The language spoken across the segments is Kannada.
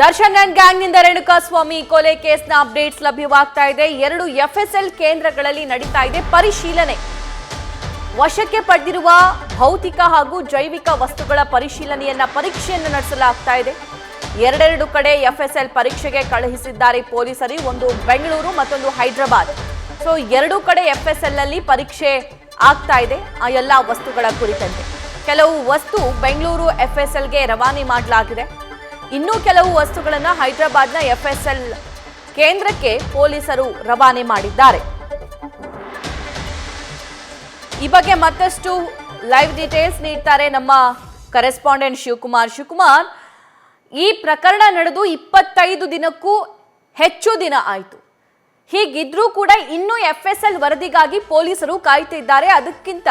ದರ್ಶನ್ ಅಂಡ್ ಗ್ಯಾಂಗ್ನಿಂದ ರೇಣುಕಾಸ್ವಾಮಿ ಕೊಲೆ ಕೇಸ್ನ ಅಪ್ಡೇಟ್ಸ್ ಲಭ್ಯವಾಗ್ತಾ ಇದೆ. 2 FSL ಕೇಂದ್ರಗಳಲ್ಲಿ ನಡೀತಾ ಇದೆ ಪರಿಶೀಲನೆ. ವಶಕ್ಕೆ ಪಡೆದಿರುವ ಭೌತಿಕ ಹಾಗೂ ಜೈವಿಕ ವಸ್ತುಗಳ ಪರೀಕ್ಷೆಯನ್ನು ನಡೆಸಲಾಗ್ತಾ ಇದೆ. 2 ಕಡೆ FSL ಪರೀಕ್ಷೆಗೆ ಕಳುಹಿಸಿದ್ದಾರೆ ಪೊಲೀಸರು. ಒಂದು ಬೆಂಗಳೂರು, ಮತ್ತೊಂದು ಹೈದರಾಬಾದ್. ಸೊ 2 ಕಡೆ FSL ಅಲ್ಲಿ ಪರೀಕ್ಷೆ ಆಗ್ತಾ ಇದೆ ಆ ಎಲ್ಲ ವಸ್ತುಗಳ ಕುರಿತಂತೆ. ಕೆಲವು ವಸ್ತು ಬೆಂಗಳೂರು FSLಗೆ ರವಾನೆ ಮಾಡಲಾಗಿದೆ. ಇನ್ನೂ ಕೆಲವು ವಸ್ತುಗಳನ್ನು ಹೈದರಾಬಾದ್ನ FSL ಕೇಂದ್ರಕ್ಕೆ ಪೊಲೀಸರು ರವಾನೆ ಮಾಡಿದ್ದಾರೆ. ಈ ಬಗ್ಗೆ ಮತ್ತಷ್ಟು ಲೈವ್ ಡೀಟೇಲ್ಸ್ ನೀಡ್ತಾರೆ ನಮ್ಮ ಕರೆಸ್ಪಾಂಡೆಂಟ್ ಶಿವಕುಮಾರ್. ಈ ಪ್ರಕರಣ ನಡೆದು 25 ದಿನಕ್ಕೂ ಹೆಚ್ಚು ದಿನ ಆಯಿತು. ಹೀಗಿದ್ರೂ ಕೂಡ ಇನ್ನೂ FSL ವರದಿಗಾಗಿ ಪೊಲೀಸರು ಕಾಯ್ತಿದ್ದಾರೆ. ಅದಕ್ಕಿಂತ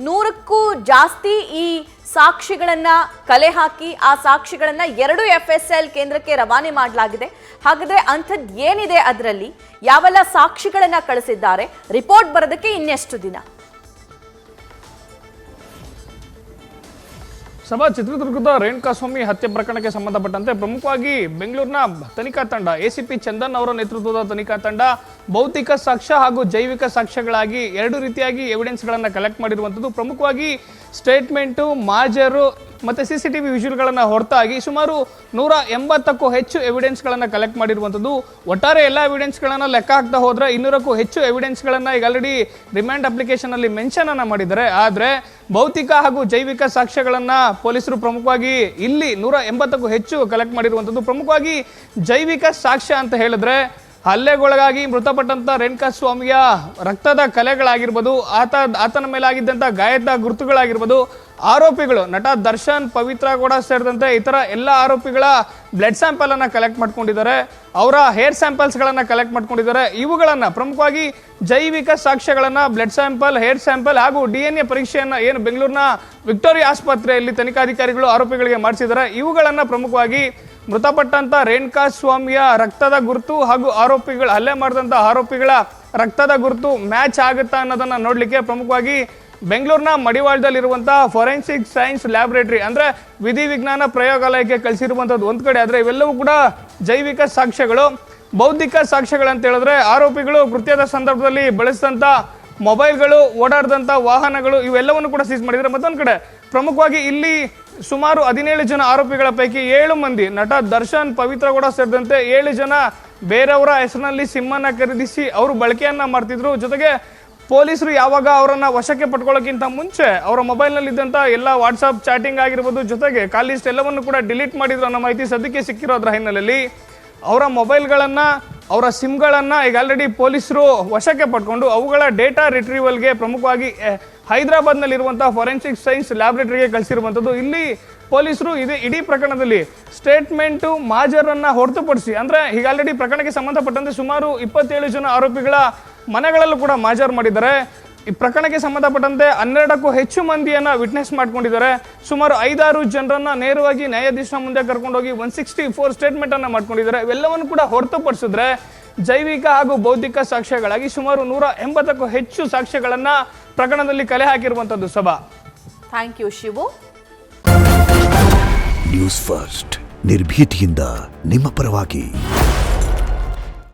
100ಕ್ಕೂ ಜಾಸ್ತಿ ಈ ಸಾಕ್ಷಿಗಳನ್ನ ಕಲೆ ಹಾಕಿ ಆ ಸಾಕ್ಷಿಗಳನ್ನ 2 FSL ಕೇಂದ್ರಕ್ಕೆ ರವಾನೆ ಮಾಡಲಾಗಿದೆ. ಹಾಗಾದ್ರೆ ಅಂಥದ್ದು ಏನಿದೆ, ಅದರಲ್ಲಿ ಯಾವೆಲ್ಲ ಸಾಕ್ಷಿಗಳನ್ನ ಕಳಿಸಿದ್ದಾರೆ, ರಿಪೋರ್ಟ್ ಬರೋದಕ್ಕೆ ಇನ್ನೆಷ್ಟು ದಿನ? ಸಭಾ ಚಿತ್ರದುರ್ಗದ ರೇಣುಕಾಸ್ವಾಮಿ ಹತ್ಯೆ ಪ್ರಕರಣಕ್ಕೆ ಸಂಬಂಧಪಟ್ಟಂತೆ ಪ್ರಮುಖವಾಗಿ ಬೆಂಗಳೂರಿನ ತನಿಖಾ ತಂಡ ACP ಚಂದನ್ ಅವರ ನೇತೃತ್ವದ ತನಿಖಾ ತಂಡ ಭೌತಿಕ ಸಾಕ್ಷ್ಯ ಹಾಗೂ ಜೈವಿಕ ಸಾಕ್ಷ್ಯಗಳಾಗಿ 2 ರೀತಿಯಾಗಿ ಎವಿಡೆನ್ಸ್ಗಳನ್ನು ಕಲೆಕ್ಟ್ ಮಾಡಿರುವಂಥದ್ದು. ಪ್ರಮುಖವಾಗಿ ಸ್ಟೇಟ್ಮೆಂಟು, ಮಾಜರು ಮತ್ತು CCTV ವಿಜುವಲ್ಗಳನ್ನು ಹೊರತಾಗಿ ಸುಮಾರು 180ಕ್ಕೂ ಹೆಚ್ಚು ಎವಿಡೆನ್ಸ್ಗಳನ್ನು ಕಲೆಕ್ಟ್ ಮಾಡಿರುವಂಥದ್ದು. ಒಟ್ಟಾರೆ ಎಲ್ಲ ಎವಿಡೆನ್ಸ್ಗಳನ್ನು ಲೆಕ್ಕ ಹಾಕ್ತಾ ಹೋದರೆ 200ಕ್ಕೂ ಹೆಚ್ಚು ಎವಿಡೆನ್ಸ್ಗಳನ್ನು ಈಗ ಆಲ್ರೆಡಿ ರಿಮ್ಯಾಂಡ್ ಅಪ್ಲಿಕೇಶನಲ್ಲಿ ಮೆನ್ಷನನ್ನು ಮಾಡಿದ್ದಾರೆ. ಆದರೆ ಭೌತಿಕ ಹಾಗೂ ಜೈವಿಕ ಸಾಕ್ಷ್ಯಗಳನ್ನು ಪೊಲೀಸರು ಪ್ರಮುಖವಾಗಿ ಇಲ್ಲಿ 180ಕ್ಕೂ ಹೆಚ್ಚು ಕಲೆಕ್ಟ್ ಮಾಡಿರುವಂಥದ್ದು. ಪ್ರಮುಖವಾಗಿ ಜೈವಿಕ ಸಾಕ್ಷ್ಯ ಅಂತ ಹೇಳಿದ್ರೆ ಹಲ್ಲೆಗೊಳಗಾಗಿ ಮೃತಪಟ್ಟಂತ ರೇಣುಕಾಸ್ವಾಮಿಯ ರಕ್ತದ ಕಲೆಗಳಾಗಿರ್ಬೋದು, ಆತನ ಮೇಲಾಗಿದ್ದಂಥ ಗಾಯದ ಗುರುತುಗಳಾಗಿರ್ಬೋದು, ಆರೋಪಿಗಳು ನಟ ದರ್ಶನ್, ಪವಿತ್ರ ಗೌಡ ಸೇರಿದಂತೆ ಇತರ ಎಲ್ಲ ಆರೋಪಿಗಳ ಬ್ಲಡ್ ಸ್ಯಾಂಪಲ್ ಅನ್ನ ಕಲೆಕ್ಟ್ ಮಾಡ್ಕೊಂಡಿದ್ದಾರೆ. ಅವರ ಹೇರ್ ಸ್ಯಾಂಪಲ್ಸ್ಗಳನ್ನು ಕಲೆಕ್ಟ್ ಮಾಡ್ಕೊಂಡಿದ್ದಾರೆ. ಇವುಗಳನ್ನು ಪ್ರಮುಖವಾಗಿ ಜೈವಿಕ ಸಾಕ್ಷ್ಯಗಳನ್ನು, ಬ್ಲಡ್ ಸ್ಯಾಂಪಲ್, ಹೇರ್ ಸ್ಯಾಂಪಲ್ ಹಾಗೂ DNA ಪರೀಕ್ಷೆಯನ್ನು ಏನು ಬೆಂಗಳೂರಿನ ವಿಕ್ಟೋರಿಯಾ ಆಸ್ಪತ್ರೆಯಲ್ಲಿ ತನಿಖಾಧಿಕಾರಿಗಳು ಆರೋಪಿಗಳಿಗೆ ಮಾಡಿಸಿದ್ದಾರೆ. ಇವುಗಳನ್ನು ಪ್ರಮುಖವಾಗಿ ಮೃತಪಟ್ಟಂತ ರೇಣುಕಾಸ್ವಾಮಿಯ ರಕ್ತದ ಗುರುತು ಹಾಗೂ ಆರೋಪಿಗಳು ಹಲ್ಲೆ ಮಾಡಿದಂಥ ಆರೋಪಿಗಳ ರಕ್ತದ ಗುರುತು ಮ್ಯಾಚ್ ಆಗುತ್ತಾ ಅನ್ನೋದನ್ನ ನೋಡ್ಲಿಕ್ಕೆ ಪ್ರಮುಖವಾಗಿ ಬೆಂಗಳೂರಿನ ಮಡಿವಾಳದಲ್ಲಿರುವಂತಹ ಫೋರೆನ್ಸಿಕ್ ಸೈನ್ಸ್ ಲ್ಯಾಬೊರೇಟರಿ ಅಂದ್ರೆ ವಿಧಿವಿಜ್ಞಾನ ಪ್ರಯೋಗಾಲಯಕ್ಕೆ ಕಳಿಸಿರುವಂಥದ್ದು ಒಂದು ಕಡೆ. ಆದರೆ ಇವೆಲ್ಲವೂ ಕೂಡ ಜೈವಿಕ ಸಾಕ್ಷ್ಯಗಳು. ಬೌದ್ಧಿಕ ಸಾಕ್ಷ್ಯಗಳಂತ ಹೇಳಿದ್ರೆ ಆರೋಪಿಗಳು ಕೃತ್ಯದ ಸಂದರ್ಭದಲ್ಲಿ ಬಳಸಿದಂಥ ಮೊಬೈಲ್ಗಳು, ಓಡಾಡಿದಂಥ ವಾಹನಗಳು ಇವೆಲ್ಲವನ್ನು ಕೂಡ ಸೀಸ್ ಮಾಡಿದ್ದಾರೆ. ಮತ್ತೊಂದು ಕಡೆ ಪ್ರಮುಖವಾಗಿ ಇಲ್ಲಿ ಸುಮಾರು 17 ಜನ ಆರೋಪಿಗಳ ಪೈಕಿ 7 ಮಂದಿ ನಟ ದರ್ಶನ್, ಪವಿತ್ರ ಗೌಡ ಸೇರಿದಂತೆ 7 ಜನ ಬೇರೆಯವರ ಹೆಸರಿನಲ್ಲಿ ಸಿಮ್ಮನ್ನು ಖರೀದಿಸಿ ಅವರು ಬಳಕೆಯನ್ನ ಮಾಡ್ತಿದ್ರು. ಜೊತೆಗೆ ಪೊಲೀಸರು ಯಾವಾಗ ಅವರನ್ನ ವಶಕ್ಕೆ ಪಡ್ಕೊಳ್ಳೋಕ್ಕಿಂತ ಮುಂಚೆ ಅವರ ಮೊಬೈಲ್ನಲ್ಲಿ ಇದ್ದಂಥ ಎಲ್ಲ ವಾಟ್ಸಪ್ ಚಾಟಿಂಗ್ ಆಗಿರ್ಬೋದು, ಜೊತೆಗೆ ಕಾಲ್ ಲಿಸ್ಟ್ ಎಲ್ಲವನ್ನು ಕೂಡ ಡಿಲೀಟ್ ಮಾಡಿದ್ರು ಅನ್ನೋ ಮಾಹಿತಿ ಸದ್ಯಕ್ಕೆ ಸಿಕ್ಕಿರೋದ್ರ ಹಿನ್ನೆಲೆಯಲ್ಲಿ ಅವರ ಮೊಬೈಲ್ಗಳನ್ನು, ಅವರ ಸಿಮ್ಗಳನ್ನು ಈಗ ಆಲ್ರೆಡಿ ಪೊಲೀಸರು ವಶಕ್ಕೆ ಪಡ್ಕೊಂಡು ಅವುಗಳ ಡೇಟಾ ರಿಟ್ರೀವಲ್ಗೆ ಪ್ರಮುಖವಾಗಿ ಹೈದರಾಬಾದ್ನಲ್ಲಿರುವಂತಹ ಫೋರೆನ್ಸಿಕ್ ಸೈನ್ಸ್ ಲ್ಯಾಬೊರೇಟರಿಗೆ ಕಳಿಸಿರುವಂಥದ್ದು. ಇಲ್ಲಿ ಪೊಲೀಸರು ಇಡೀ ಪ್ರಕರಣದಲ್ಲಿ ಸ್ಟೇಟ್ಮೆಂಟು, ಮಾಜರನ್ನು ಹೊರತುಪಡಿಸಿ ಅಂದರೆ ಈಗ ಆಲ್ರೆಡಿ ಪ್ರಕರಣಕ್ಕೆ ಸಂಬಂಧಪಟ್ಟಂತೆ ಸುಮಾರು 27 ಜನ ಆರೋಪಿಗಳ ಮನೆಗಳಲ್ಲೂ ಕೂಡ ಮಾಜರ್ ಮಾಡಿದ್ದಾರೆ. ಈ ಪ್ರಕರಣಕ್ಕೆ ಸಂಬಂಧಪಟ್ಟಂತೆ 12ಕ್ಕೂ ಹೆಚ್ಚು ಮಂದಿಯನ್ನು ವಿಟ್ನೆಸ್ ಮಾಡ್ಕೊಂಡಿದ್ದಾರೆ. ಸುಮಾರು 5-6 ಜನರನ್ನ ನೇರವಾಗಿ ನ್ಯಾಯಾಧೀಶನ ಮುಂದೆ ಕರ್ಕೊಂಡೋಗಿ 164 ಸ್ಟೇಟ್ಮೆಂಟನ್ನು ಮಾಡ್ಕೊಂಡಿದ್ದಾರೆ. ಇವೆಲ್ಲವನ್ನು ಕೂಡ ಹೊರತುಪಡಿಸಿದ್ರೆ ಜೈವಿಕ ಹಾಗೂ ಬೌದ್ಧಿಕ ಸಾಕ್ಷ್ಯಗಳಾಗಿ ಸುಮಾರು 180ಕ್ಕೂ ಹೆಚ್ಚು ಸಾಕ್ಷ್ಯಗಳನ್ನು ಪ್ರಕರಣದಲ್ಲಿ ಕಲೆ ಹಾಕಿರುವಂಥದ್ದು. ಸಭಾ, thank you Shivu. News first ನಿರ್ಭೀತಿಯಿಂದ ನಿಮ್ಮ ಪರವಾಗಿ.